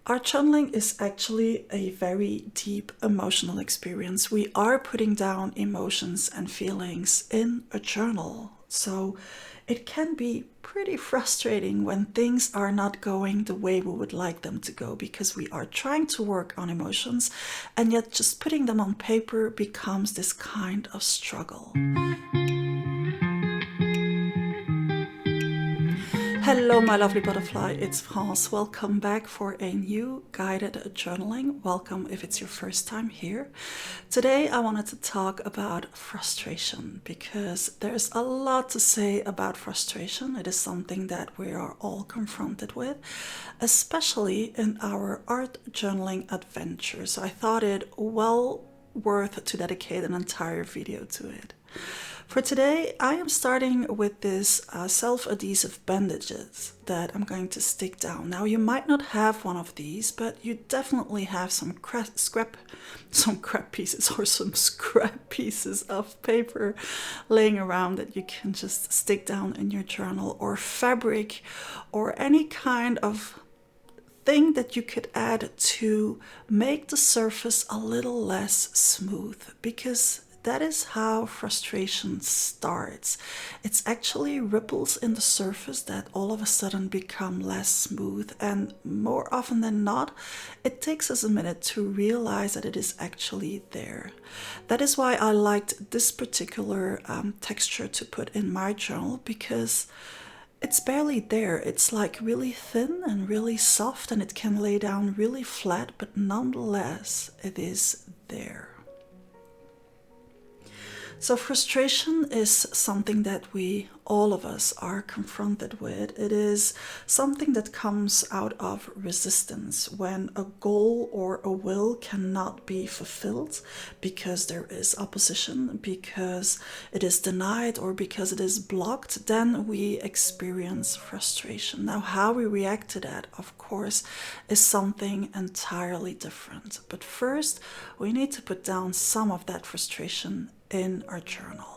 Art journaling is actually a very deep emotional experience. We are putting down emotions and feelings in a journal. So it can be pretty frustrating when things are not going the way we would like them to go because we are trying to work on emotions and yet just putting them on paper becomes this kind of struggle. Hello, my lovely butterfly. It's France. Welcome back for a new guided journaling. Welcome if it's your first time here. Today, I wanted to talk about frustration because there's a lot to say about frustration. It is something that we are all confronted with, especially in our art journaling adventure. So I thought it well worth to dedicate an entire video to it. For today, I am starting with this self-adhesive bandages that I'm going to stick down. Now, you might not have one of these, but you definitely have some scrap pieces or some scrap pieces of paper laying around that you can just stick down in your journal, or fabric, or any kind of thing that you could add to make the surface a little less smooth, because that is how frustration starts. It's actually ripples in the surface that all of a sudden become less smooth, and more often than not, it takes us a minute to realize that it is actually there. That is why I liked this particular texture to put in my journal, because it's barely there. It's like really thin and really soft, and it can lay down really flat, but nonetheless, it is there. So frustration is something that all of us are confronted with. It is something that comes out of resistance when a goal or a will cannot be fulfilled because there is opposition, because it is denied, or because it is blocked. Then we experience frustration. Now, how we react to that, of course, is something entirely different. But first, we need to put down some of that frustration in our journal.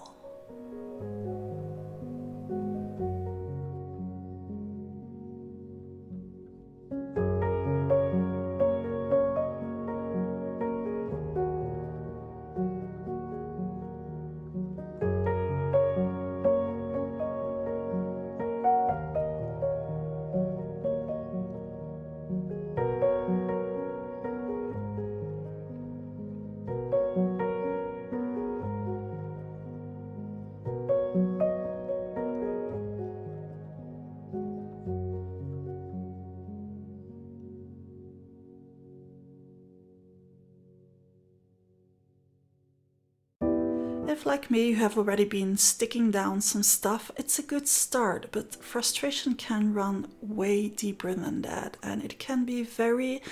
If, like me, you have already been sticking down some stuff, it's a good start, but frustration can run way deeper than that, and it can be very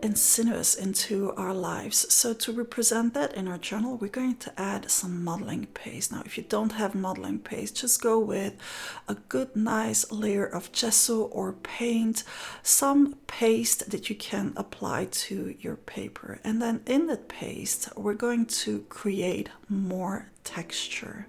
insidious into our lives. So to represent that in our journal, we're going to add some modeling paste. Now, if you don't have modeling paste, just go with a good, nice layer of gesso or paint, some paste that you can apply to your paper. And then in that paste, we're going to create more texture.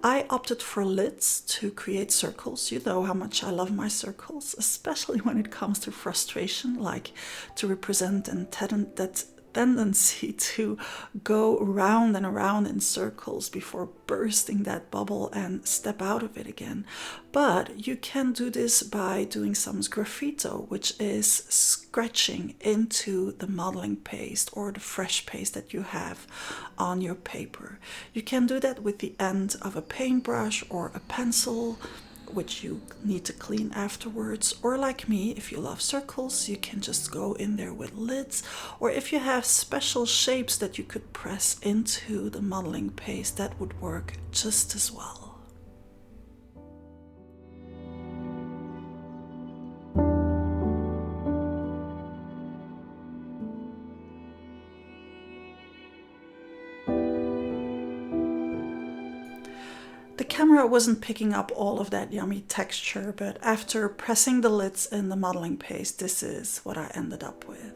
I opted for lids to create circles. You know how much I love my circles, especially when it comes to frustration, like to represent that tendency to go round and around in circles before bursting that bubble and step out of it again. But you can do this by doing some sgraffito, which is scratching into the modeling paste or the fresh paste that you have on your paper. You can do that with the end of a paintbrush or a pencil, which you need to clean afterwards. Or like me, if you love circles, you can just go in there with lids. Or if you have special shapes that you could press into the modeling paste, that would work just as well. The camera wasn't picking up all of that yummy texture, but after pressing the lids in the modeling paste, this is what I ended up with.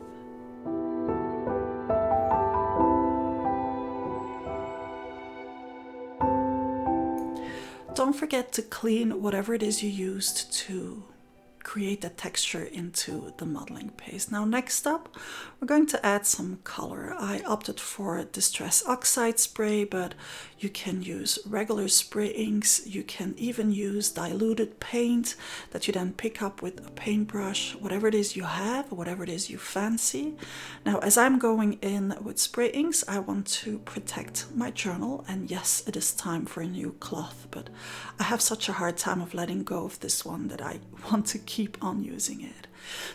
Don't forget to clean whatever it is you used to create that texture into the modeling paste. Now next up, we're going to add some color. I opted for Distress Oxide spray, but you can use regular spray inks. You can even use diluted paint that you then pick up with a paintbrush, whatever it is you have, whatever it is you fancy. Now as I'm going in with spray inks, I want to protect my journal, and yes, it is time for a new cloth, but I have such a hard time of letting go of this one that I want to keep on using it.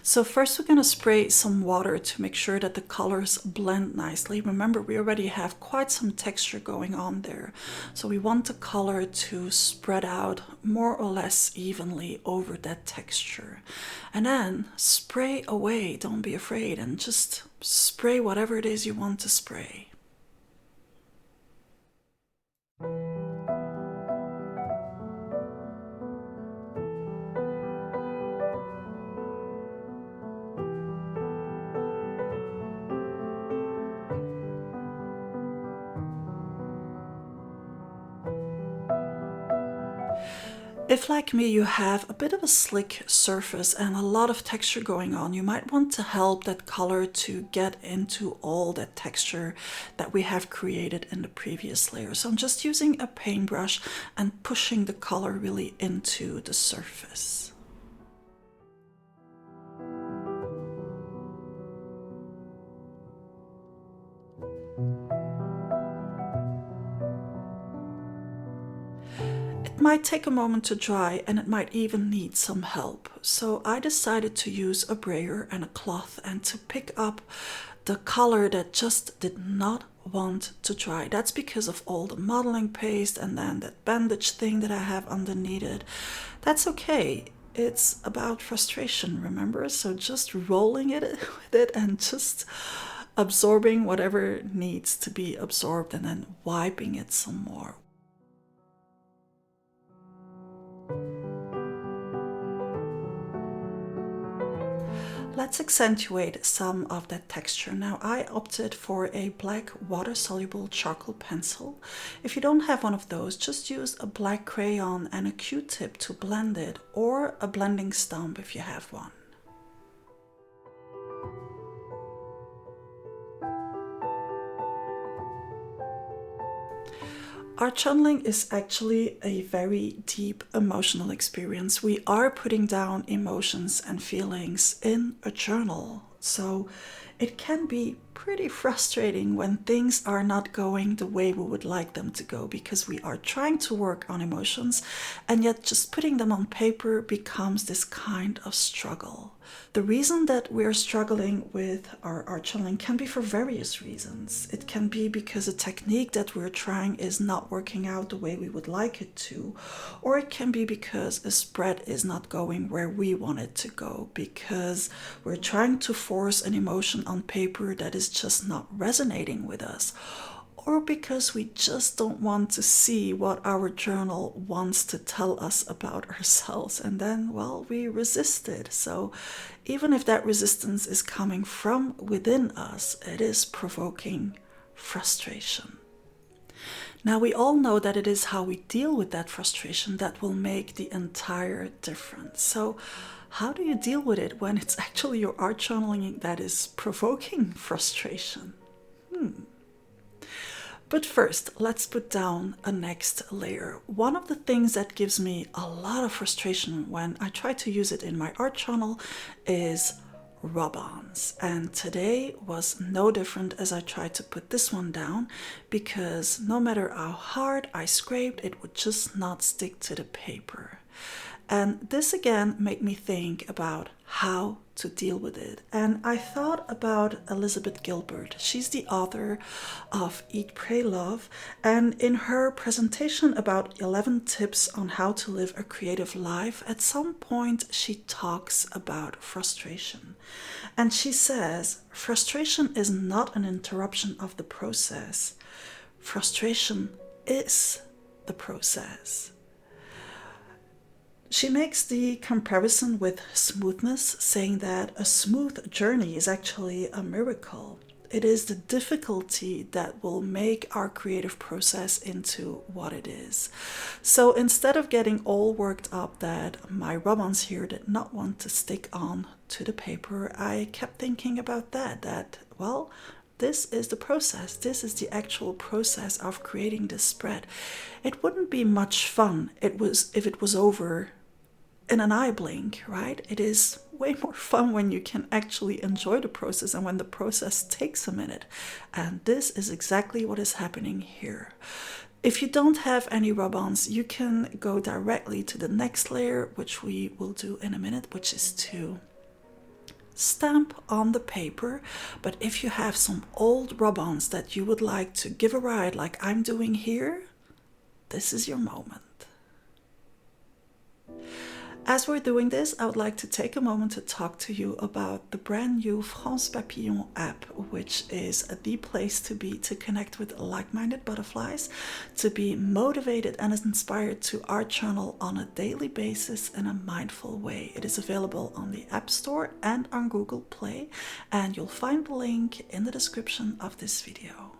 So first we're going to spray some water to make sure that the colors blend nicely. Remember, we already have quite some texture going on there, so we want the color to spread out more or less evenly over that texture. And then spray away, don't be afraid, and just spray whatever it is you want to spray. If, like me, you have a bit of a slick surface and a lot of texture going on, you might want to help that color to get into all that texture that we have created in the previous layer. So I'm just using a paintbrush and pushing the color really into the surface. It might take a moment to dry, and it might even need some help. So I decided to use a brayer and a cloth and to pick up the color that just did not want to dry. That's because of all the modeling paste and then that bandage thing that I have underneath it. That's okay. It's about frustration, remember? So just rolling it with it and just absorbing whatever needs to be absorbed and then wiping it some more. Let's accentuate some of that texture. Now I opted for a black water-soluble charcoal pencil. If you don't have one of those, just use a black crayon and a Q-tip to blend it, or a blending stump if you have one. Art journaling is actually a very deep emotional experience. We are putting down emotions and feelings in a journal. So it can be pretty frustrating when things are not going the way we would like them to go, because we are trying to work on emotions, and yet just putting them on paper becomes this kind of struggle. The reason that we're struggling with our art journaling can be for various reasons. It can be because a technique that we're trying is not working out the way we would like it to, or it can be because a spread is not going where we want it to go, because we're trying to force an emotion on paper that is just not resonating with us, or because we just don't want to see what our journal wants to tell us about ourselves, and then, well, we resist it. So even if that resistance is coming from within us, it is provoking frustration. Now, we all know that it is how we deal with that frustration that will make the entire difference. So how do you deal with it when it's actually your art journaling that is provoking frustration? But first, let's put down a next layer. One of the things that gives me a lot of frustration when I try to use it in my art journal is rub-ons. And today was no different as I tried to put this one down, because no matter how hard I scraped, it would just not stick to the paper. And this again made me think about how to deal with it. And I thought about Elizabeth Gilbert. She's the author of Eat, Pray, Love. And in her presentation about 11 tips on how to live a creative life, at some point she talks about frustration. And she says, frustration is not an interruption of the process. Frustration is the process. She makes the comparison with smoothness, saying that a smooth journey is actually a miracle. It is the difficulty that will make our creative process into what it is. So instead of getting all worked up that my rub-ons here did not want to stick on to the paper, I kept thinking about that, well, this is the process. This is the actual process of creating this spread. It wouldn't be much fun if it was over in an eye blink, right? It is way more fun when you can actually enjoy the process and when the process takes a minute. And this is exactly what is happening here. If you don't have any rub-ons, you can go directly to the next layer, which we will do in a minute, which is to stamp on the paper. But if you have some old rub-ons that you would like to give a ride like I'm doing here, this is your moment. As we're doing this, I would like to take a moment to talk to you about the brand new France Papillon app, which is the place to be to connect with like-minded butterflies, to be motivated and inspired to art journal on a daily basis in a mindful way. It is available on the App Store and on Google Play, and you'll find the link in the description of this video.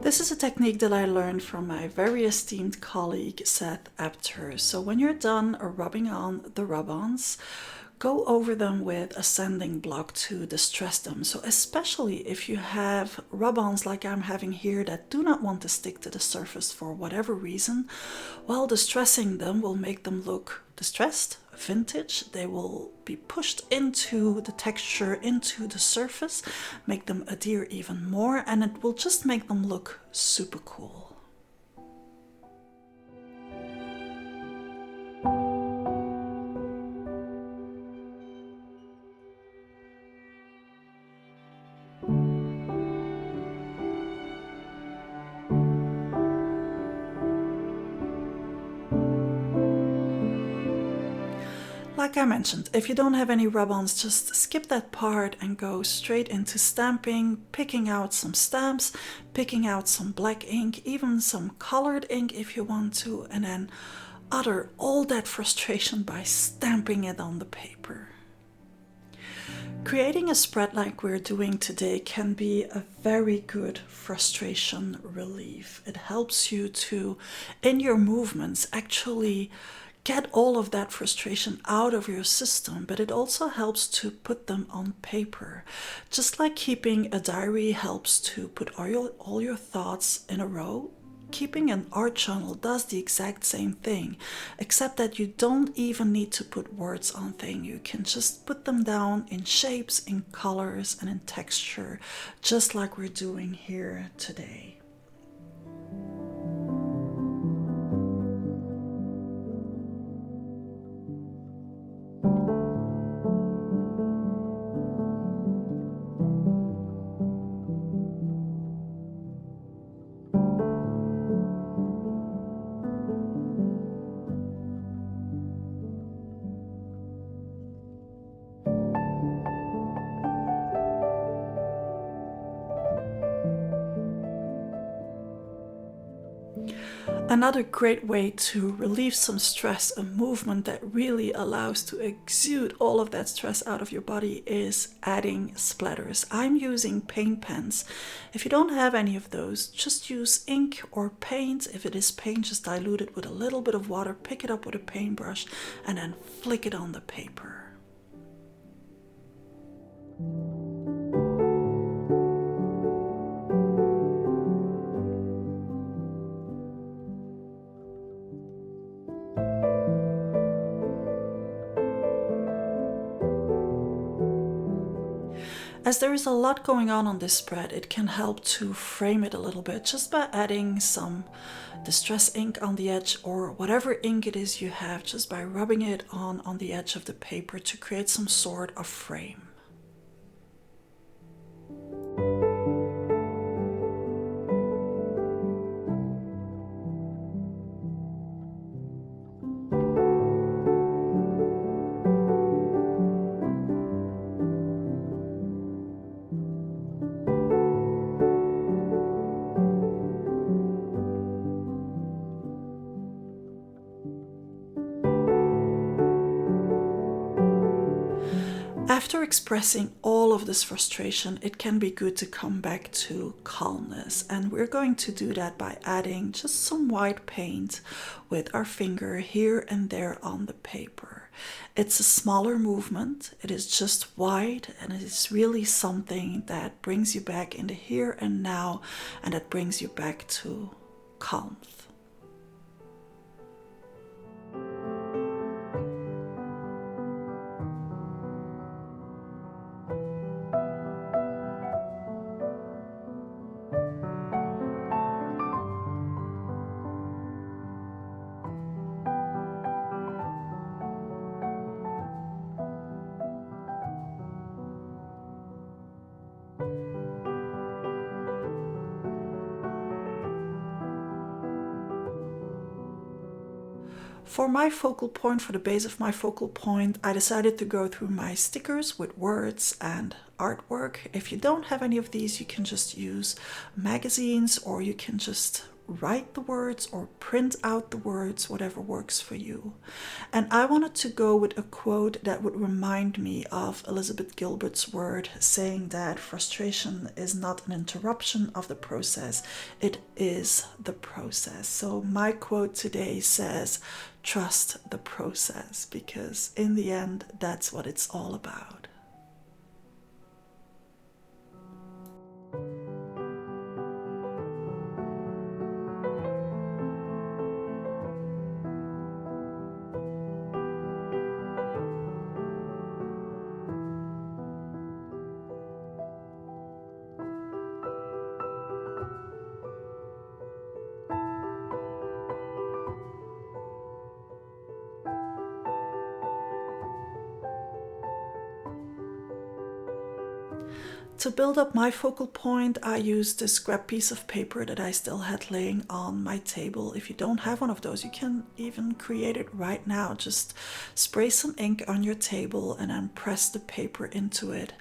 This is a technique that I learned from my very esteemed colleague Seth Apter. So when you're done rubbing on the rub-ons, go over them with a sanding block to distress them. So especially if you have rub-ons like I'm having here that do not want to stick to the surface for whatever reason, well, distressing them will make them look distressed, vintage. They will be pushed into the texture, into the surface, make them adhere even more, and it will just make them look super cool. Like I mentioned, if you don't have any rub-ons, just skip that part and go straight into stamping, picking out some stamps, picking out some black ink, even some colored ink if you want to, and then utter all that frustration by stamping it on the paper. Creating a spread like we're doing today can be a very good frustration relief. It helps you to, in your movements, actually get all of that frustration out of your system, but it also helps to put them on paper. Just like keeping a diary helps to put all your thoughts in a row, keeping an art journal does the exact same thing, except that you don't even need to put words on things. You can just put them down in shapes, in colors, and in texture, just like we're doing here today. Another great way to relieve some stress, a movement that really allows to exude all of that stress out of your body, is adding splatters. I'm using paint pens. If you don't have any of those, just use ink or paint. If it is paint, just dilute it with a little bit of water, pick it up with a paintbrush, and then flick it on the paper. As there is a lot going on this spread, it can help to frame it a little bit just by adding some distress ink on the edge, or whatever ink it is you have, just by rubbing it on the edge of the paper to create some sort of frame. After expressing all of this frustration, it can be good to come back to calmness. And we're going to do that by adding just some white paint with our finger here and there on the paper. It's a smaller movement, it is just white, and it is really something that brings you back in the here and now, and that brings you back to calm. For my focal point, for the base of my focal point, I decided to go through my stickers with words and artwork. If you don't have any of these, you can just use magazines, or you can just write the words or print out the words, whatever works for you. And I wanted to go with a quote that would remind me of Elizabeth Gilbert's word, saying that frustration is not an interruption of the process, it is the process. So my quote today says, trust the process, because in the end, that's what it's all about. To build up my focal point, I used this scrap piece of paper that I still had laying on my table. If you don't have one of those, you can even create it right now. Just spray some ink on your table and then press the paper into it,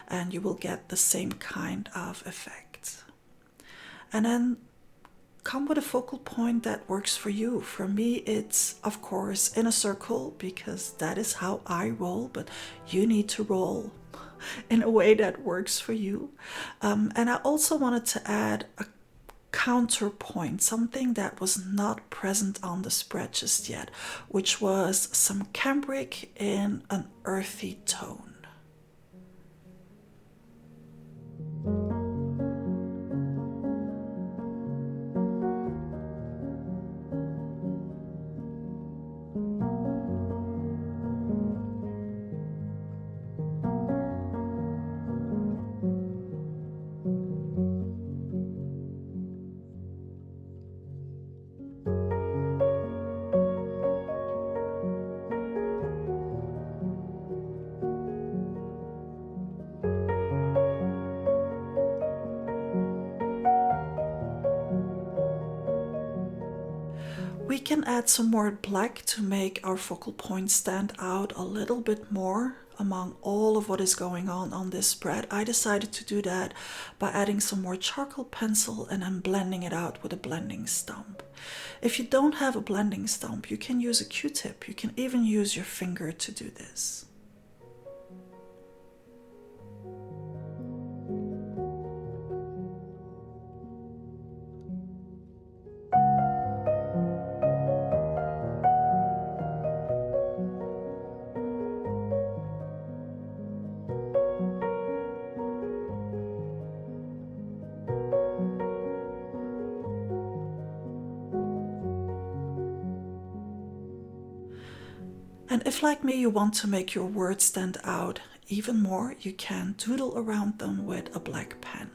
and you will get the same kind of effect. And then come with a focal point that works for you. For me, it's of course in a circle, because that is how I roll, but you need to roll in a way that works for you. And I also wanted to add a counterpoint, something that was not present on the spread just yet, which was some cambric in an earthy tone. We can add some more black to make our focal point stand out a little bit more among all of what is going on this spread. I decided to do that by adding some more charcoal pencil and then blending it out with a blending stump. If you don't have a blending stump, you can use a Q-tip. You can even use your finger to do this. And if, like me, you want to make your words stand out Even more, you can doodle around them with a black pen.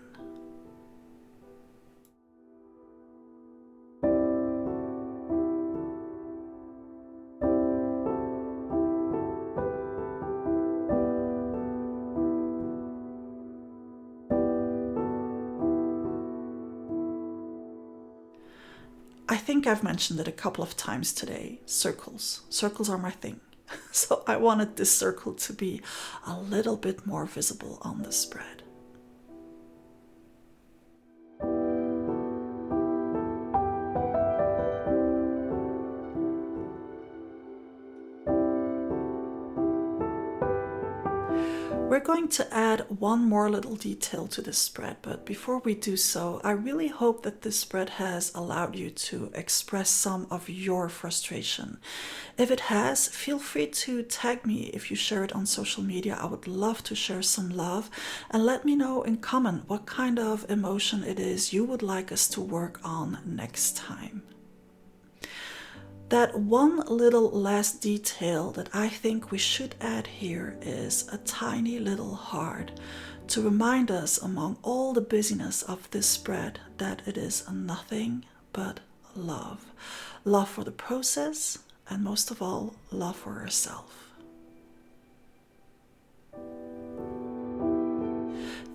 I think I've mentioned it a couple of times today. Circles. Circles are my thing. So I wanted this circle to be a little bit more visible on the spread. We're going to add one more little detail to this spread, but before we do so, I really hope that this spread has allowed you to express some of your frustration. If it has, feel free to tag me if you share it on social media. I would love to share some love, and let me know in comment what kind of emotion it is you would like us to work on next time. That one little last detail that I think we should add here is a tiny little heart to remind us among all the busyness of this spread that it is nothing but love. Love for the process, and most of all, love for yourself.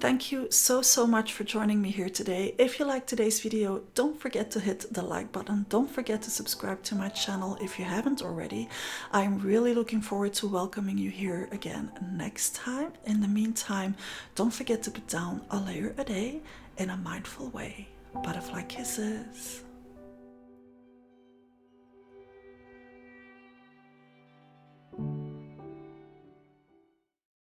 Thank you so much for joining me here today. If you liked today's video, don't forget to hit the like button. Don't forget to subscribe to my channel if you haven't already. I'm really looking forward to welcoming you here again next time. In the meantime, don't forget to put down a layer a day in a mindful way. Butterfly kisses.